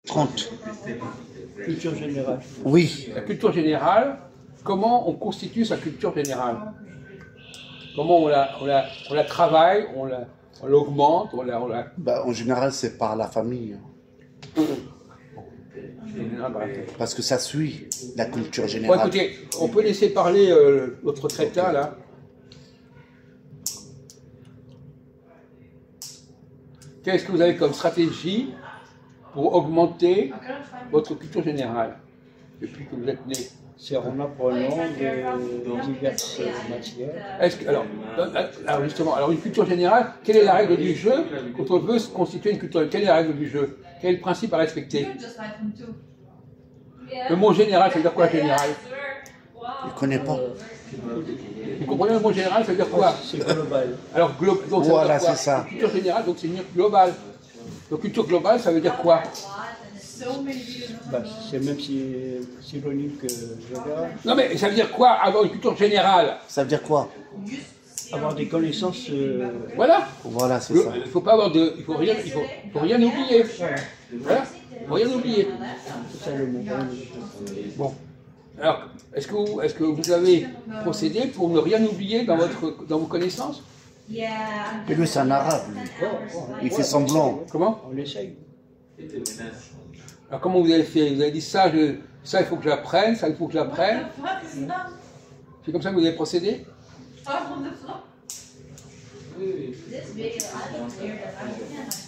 30. Culture générale. Oui. La culture générale, comment on constitue sa culture générale? Comment on la travaille, on l'augmente, Bah, en général, c'est par la famille. Parce que ça suit la culture Bon, générale. écoutez, on peut laisser parler notre traiteur, là. Qu'est-ce que vous avez comme stratégie pour augmenter votre culture générale depuis que vous êtes né? C'est en apprenant de diverses matières. Alors justement, une culture générale, quelle est la règle du jeu quand on veut constituer une culture? Quelle est la règle du jeu? Quel est le principe à respecter? Le mot général, ça veut dire quoi général? Je ne connais pas. Vous comprenez le mot général, ça veut dire quoi? C'est global. Alors, donc, Voilà, c'est ça. Culture générale, donc c'est une globale. Donc culture globale, ça veut dire quoi? Bah, c'est même synonyme que général. Non mais ça veut dire quoi avoir une culture générale? Ça veut dire quoi? Avoir des connaissances. Voilà. Voilà, c'est ça. Il faut pas avoir de, il faut rien oublier. Voilà. Il faut rien oublier. C'est ça le mot. Bon. Alors, est-ce que vous avez procédé pour ne rien oublier dans vos connaissances? Et lui, c'est un arabe. Lui. Il fait semblant. Comment? On essaye. Alors comment vous avez fait? Vous avez dit ça, ça il faut que j'apprenne, ça il faut que j'apprenne. C'est comme ça que vous avez procédé?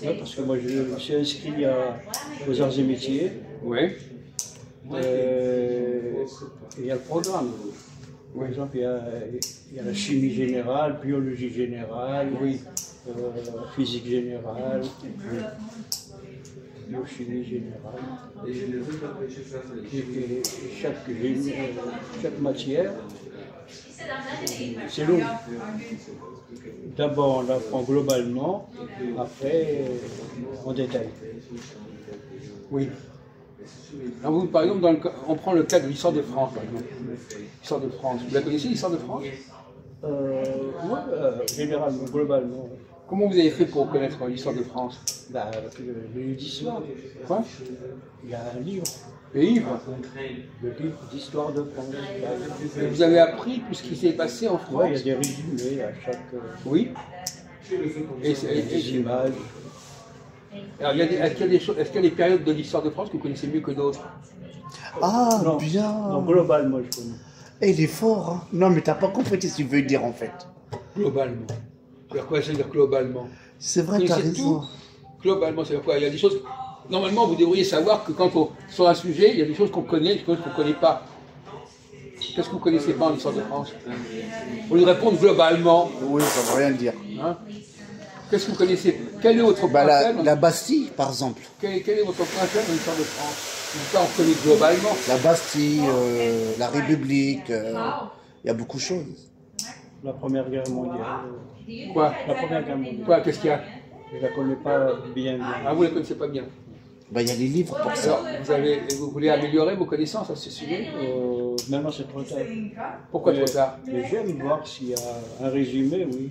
Ouais, parce que moi je suis inscrit aux arts et métiers. Oui. Il y a le programme. Par exemple, il y a la chimie générale, biologie générale, Oui. Physique générale, biochimie générale. Et chaque matière, c'est long. D'abord, on apprend globalement, après, en détail. Oui. Alors vous, par exemple, on prend le cas de l'histoire de France, par exemple. L'histoire de France. Vous la connaissez, l'histoire de France? Généralement, globalement. Comment vous avez fait pour connaître l'histoire de France? Bah, le livre d'histoire. Quoi? Il y a un livre. Le livre? Le livre d'histoire de France. Et vous avez appris tout ce qui s'est passé en France? Oui, il y a des résumés à chaque. Oui. Et des images. Alors, est-ce qu'il y a des périodes de l'histoire de France que vous connaissez mieux que d'autres? Ah, Non, bien. non, globalement, je connais. Et il est fort. Hein. Non, mais t'as pas compris ce qu'il veut dire en fait. Globalement. C'est-à-dire quoi, ça veut dire globalement? C'est vrai, t'as raison. Globalement, c'est quoi? Il y a des choses. Normalement, vous devriez savoir que sur un sujet, il y a des choses qu'on connaît, des choses qu'on ne connaît pas. Qu'est-ce que vous ne connaissez pas en histoire de France? Vous lui répondre globalement. Oui, ça veut rien dire. Hein? Qu'est-ce que vous connaissez? Quel est votre point faible? La Bastille, par exemple. Quel est votre point faible en histoire de France? Ça, on connaît globalement. La Bastille, la République, il y a beaucoup de choses. La Première Guerre mondiale. Quoi? La Première Guerre mondiale. Quoi? Qu'est-ce qu'il y a? Je ne la connais pas bien. Ah, vous ne la connaissez pas bien. Bah, il y a les livres pour ça. Alors, vous voulez améliorer vos connaissances à ce sujet? Maintenant, c'est trop tard. Pourquoi trop tard? Mais j'aime voir s'il y a un résumé, oui.